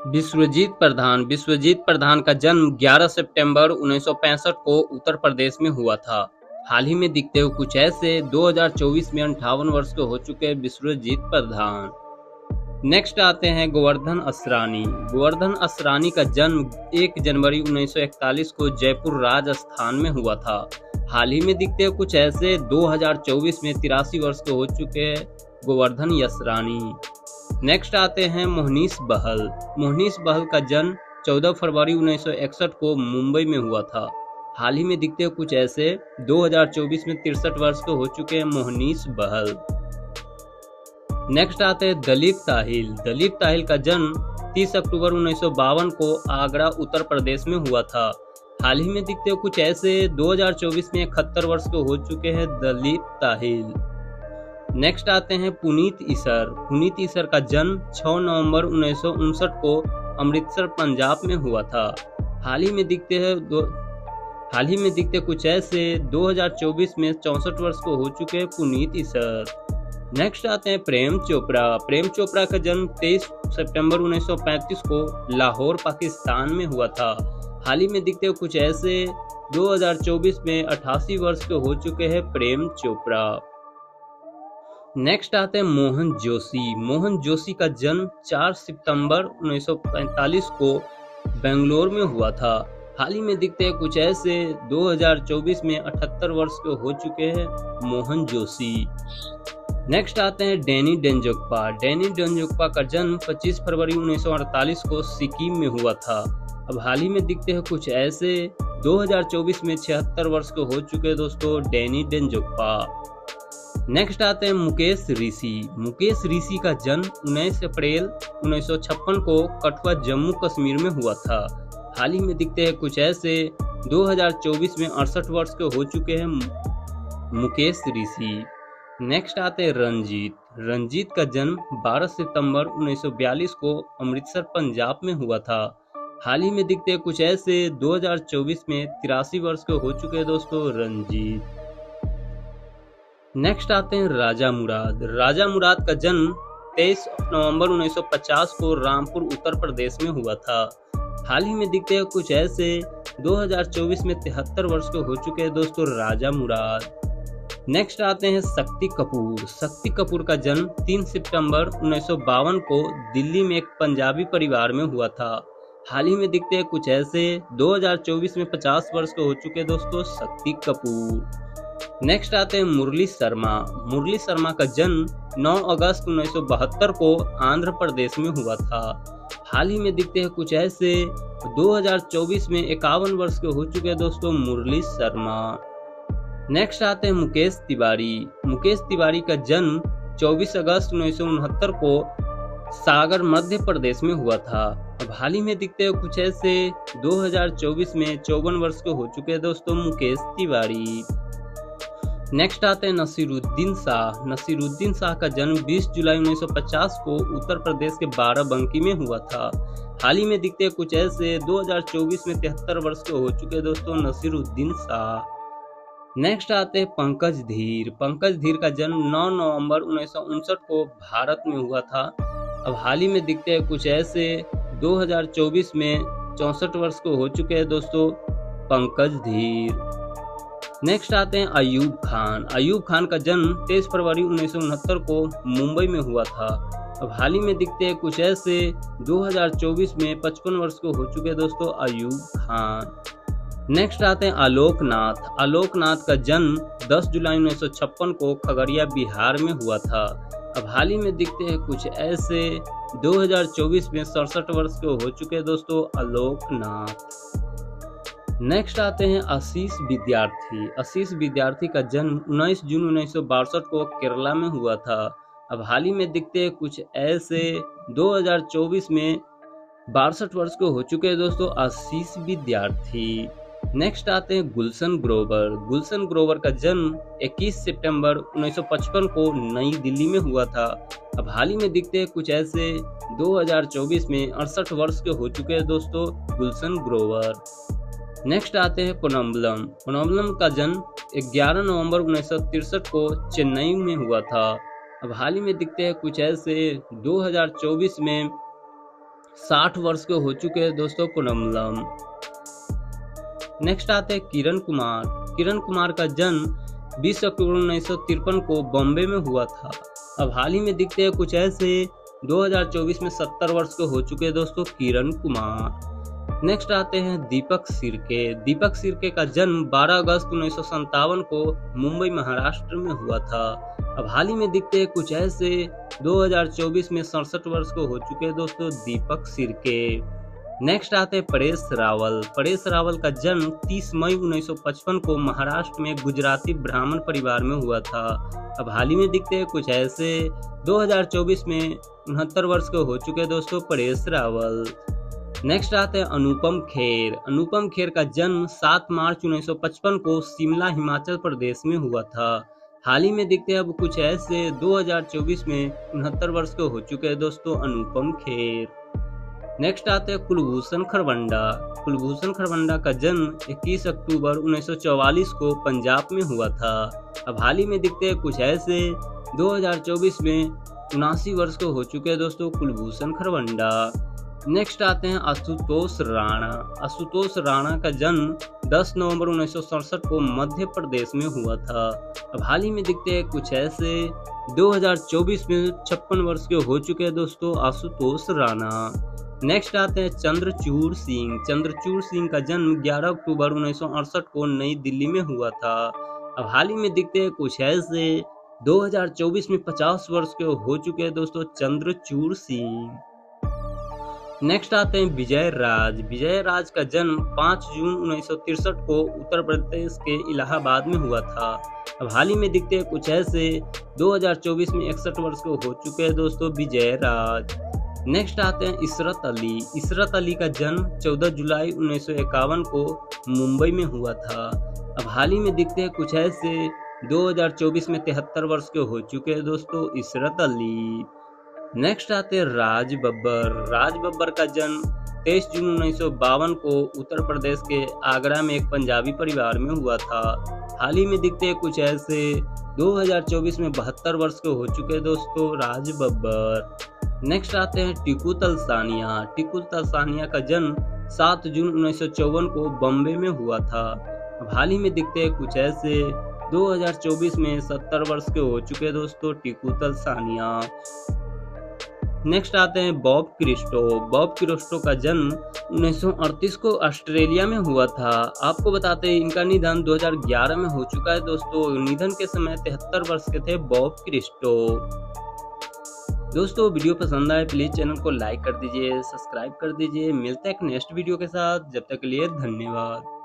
विश्वजीत प्रधान का जन्म 11 सितंबर 1965 को उत्तर प्रदेश में हुआ था। हाल ही में दिखते हुए कुछ ऐसे 2024 में 58 वर्ष के हो चुके विश्वजीत प्रधान। नेक्स्ट आते हैं गोवर्धन असरानी। गोवर्धन असरानी का जन्म 1 जनवरी 1941 को जयपुर राजस्थान में हुआ था। हाल ही में दिखते हुए कुछ ऐसे 2024 में 83 वर्ष के हो चुके गोवर्धन असरानी। नेक्स्ट आते हैं मोहनीश बहल। मोहनीश बहल का जन्म 14 फरवरी 1961 को मुंबई में हुआ था। हाल ही में दिखते हुए कुछ ऐसे 2024 में 63 वर्ष के हो चुके हैं मोहनीश बहल। नेक्स्ट आते हैं दलीप ताहिल। दलीप ताहिल का जन्म 30 अक्टूबर 1952 को आगरा उत्तर प्रदेश में हुआ था। हाल ही में दिखते हुए कुछ ऐसे 2024 में 71 वर्ष के हो चुके हैं दलीप ताहिल। नेक्स्ट आते हैं पुनीत ईसर। पुनीत ईसर का जन्म 6 नवंबर 1959 को अमृतसर पंजाब में हुआ था। हाल ही में दिखते कुछ ऐसे 2024 में 64 वर्ष को हो चुके हैं पुनीत ईसर। नेक्स्ट आते हैं प्रेम चोपड़ा। प्रेम चोपड़ा का जन्म 23 सितंबर 1935 को लाहौर पाकिस्तान में हुआ था। हाल ही में दिखते कुछ ऐसे 2024 में 88 वर्ष के हो चुके हैं प्रेम चोपड़ा। नेक्स्ट आते हैं मोहन जोशी। मोहन जोशी का जन्म 4 सितंबर 1945 को बेंगलोर में हुआ था। हाल ही में दिखते हैं कुछ ऐसे 2024 में 78 वर्ष के हो चुके हैं मोहन जोशी। नेक्स्ट आते हैं डैनी डेंजोग्पा। डैनी डेंजोग्पा का जन्म 25 फरवरी 1948 को सिक्किम में हुआ था। अब हाल ही में दिखते हैं कुछ ऐसे 2024 में 76 वर्ष के हो चुके हैं दोस्तों डैनी डेंजोग्पा। नेक्स्ट आते हैं मुकेश ऋषि। मुकेश ऋषि का जन्म 19 अप्रैल 1956 को कठुआ जम्मू कश्मीर में हुआ था। हाल ही में दिखते हैं कुछ ऐसे 2024 में 68 वर्ष के हो चुके हैं मुकेश ऋषि। नेक्स्ट आते हैं रंजीत। रंजीत का जन्म 12 सितंबर 1942 को अमृतसर पंजाब में हुआ था। हाल ही में दिखते हैं कुछ ऐसे 2024 में 83 वर्ष के हो चुके हैं दोस्तों रंजीत। नेक्स्ट आते हैं राजा मुराद। राजा मुराद का जन्म 23 नवंबर 1950 को रामपुर उत्तर प्रदेश में हुआ था। हाल ही में दिखते हैं कुछ ऐसे 2024 में 73 वर्ष के हो चुके हैं दोस्तों राजा मुराद। नेक्स्ट आते हैं शक्ति कपूर। शक्ति कपूर का जन्म 3 सितंबर 1952 को दिल्ली में एक पंजाबी परिवार में हुआ था। हाल ही में दिखते हैं कुछ ऐसे 2024 में 50 वर्ष के हो चुके हैं दोस्तों शक्ति कपूर। नेक्स्ट आते हैं मुरली शर्मा। मुरली शर्मा का जन्म 9 अगस्त 1972 को आंध्र प्रदेश में हुआ था। हाल ही में दिखते हैं कुछ ऐसे 2024 में 51 वर्ष के हो चुके हैं दोस्तों मुरली शर्मा। नेक्स्ट आते हैं मुकेश तिवारी। मुकेश तिवारी का जन्म 24 अगस्त 1969 को सागर मध्य प्रदेश में हुआ था। अब हाल ही में दिखते हैं कुछ ऐसे 2024 में 54 वर्ष के हो चुके हैं दोस्तों मुकेश तिवारी। नेक्स्ट आते हैं नसीरुद्दीन शाह। नसीरुद्दीन शाह का जन्म 20 जुलाई 1950 को उत्तर प्रदेश के बाराबंकी में हुआ था। हाल ही में दिखते हैं कुछ ऐसे 2024 में 73 वर्ष के हो चुके हैं दोस्तों नसीरुद्दीन शाह। नेक्स्ट आते हैं पंकज धीर। पंकज धीर का जन्म 9 नवंबर 1959 को भारत में हुआ था। अब हाल ही में दिखते हैं कुछ ऐसे 2024 में 64 वर्ष के हो चुके हैं दोस्तों पंकज धीर। नेक्स्ट आते हैं अयूब खान। अयूब खान का जन्म 23 फरवरी 1969 को मुंबई में हुआ था। अब हाल ही में दिखते हैं कुछ ऐसे 2024 में 55 वर्ष को हो चुके हैं दोस्तों अयूब खान। नेक्स्ट आते हैं आलोक नाथ। आलोक नाथ का जन्म 10 जुलाई 1956 को खगड़िया बिहार में हुआ था। अब हाल ही में दिखते हैं कुछ ऐसे 2024 में 67 वर्ष के हो चुके हैं दोस्तों आलोक नाथ। नेक्स्ट आते हैं आशीष विद्यार्थी। आशीष विद्यार्थी का जन्म 19 जून 1962 को केरला में हुआ था। अब हाल ही में दिखते हैं कुछ ऐसे 2024 में 62 वर्ष के हो चुके हैं दोस्तों आशीष विद्यार्थी। नेक्स्ट आते हैं गुलशन ग्रोवर। गुलशन ग्रोवर का जन्म 21 सितंबर 1955 को नई दिल्ली में हुआ था। अब हाल ही में दिखते हैं कुछ ऐसे 2024 में 68 वर्ष के हो चुके हैं दोस्तों गुलशन ग्रोवर। नेक्स्ट आते हैं पोनम्बलम। पोनम्बलम का जन्म 11 नवंबर 1963 को चेन्नई में हुआ था। अब हाल ही में दिखते हैं कुछ ऐसे 2024 में 60 वर्ष के हो चुके हैं दोस्तों कोनमलम। नेक्स्ट आते हैं किरण कुमार। किरण कुमार का जन्म 20 अक्टूबर 1953 को बॉम्बे में हुआ था। अब हाल ही में दिखते हैं कुछ ऐसे। 2024 में 70 वर्ष के हो चुके हैं दोस्तों किरण कुमार। नेक्स्ट आते हैं दीपक सिरके। दीपक सिरके का जन्म 12 अगस्त 1957 को मुंबई महाराष्ट्र में हुआ था। अब हाल ही में दिखते हैं कुछ ऐसे। 2024 में 67 वर्ष को हो चुके हैं दोस्तों दीपक सिरके। नेक्स्ट आते हैं परेश रावल। परेश रावल का जन्म 30 मई 1955 को महाराष्ट्र में गुजराती ब्राह्मण परिवार में हुआ था। अब हाल ही में दिखते हैं कुछ ऐसे। 2024 में 69 वर्ष के हो चुके हैं दोस्तों परेश रावल। नेक्स्ट आते हैं अनुपम खेर। अनुपम खेर का जन्म 7 मार्च 1955 को शिमला हिमाचल प्रदेश में हुआ था। हाल ही में दिखते हैं अब कुछ ऐसे। 2024 में 69 वर्ष के हो चुके हैं दोस्तों अनुपम खेर। नेक्स्ट आते हैं कुलभूषण खरवंडा। कुलभूषण खरवंडा का जन्म 21 अक्टूबर 1944 को पंजाब में हुआ था। अब हाल ही में दिखते हैं कुछ ऐसे। 2024 में 79 वर्ष के हो चुके हैं दोस्तों कुलभूषण खरवंडा। नेक्स्ट आते हैं आशुतोष राणा। आशुतोष राणा का जन्म 10 नवंबर 1967 को मध्य प्रदेश में हुआ था। अब हाल ही में दिखते हैं कुछ ऐसे। 2024 में 56 वर्ष के हो चुके हैं दोस्तों आशुतोष राणा। नेक्स्ट आते हैं चंद्रचूड़ सिंह। चंद्रचूड़ सिंह का जन्म 11 अक्टूबर 1968 को नई दिल्ली में हुआ था। अब हाल ही में दिखते हैं कुछ ऐसे। 2024 में 50 वर्ष के हो चुके हैं दोस्तों चंद्रचूड़ सिंह। नेक्स्ट आते हैं विजय राज। विजय राज का जन्म 5 जून 1963 को उत्तर प्रदेश के इलाहाबाद में हुआ था। अब हाल ही में दिखते हैं कुछ ऐसे। 2024 में 61 वर्ष के हो चुके हैं दोस्तों विजय राज। नेक्स्ट आते हैं इशरत अली। इशरत अली का जन्म 14 जुलाई 1951 को मुंबई में हुआ था। अब हाल ही में दिखते हैं कुछ ऐसे। 2024 में 73 वर्ष के हो चुके हैं दोस्तों इशरत अली। नेक्स्ट आते हैं राज बब्बर। राज बब्बर का जन्म 23 जून 1952 को उत्तर प्रदेश के आगरा में एक पंजाबी परिवार में हुआ था। हाल ही में दिखते हैं कुछ ऐसे। 2024 में 72 वर्ष के हो चुके हैं दोस्तों राज बब्बर। नेक्स्ट आते हैं टीकू तलसानिया। टीकू तलसानिया का जन्म 7 जून 1954 को बॉम्बे में हुआ था। अब हाल ही में दिखते हैं कुछ ऐसे। 2024 में 70 वर्ष के हो चुके हैं दोस्तों टीकू तलसानिया। नेक्स्ट आते हैं बॉब क्रिस्टो। बॉब क्रिस्टो का जन्म 1938 को ऑस्ट्रेलिया में हुआ था। आपको बताते हैं इनका निधन 2011 में हो चुका है दोस्तों। निधन के समय 73 वर्ष के थे बॉब क्रिस्टो। दोस्तों वीडियो पसंद आए प्लीज चैनल को लाइक कर दीजिए, सब्सक्राइब कर दीजिए। मिलते हैं एक नेक्स्ट वीडियो के साथ। जब तक के लिए धन्यवाद।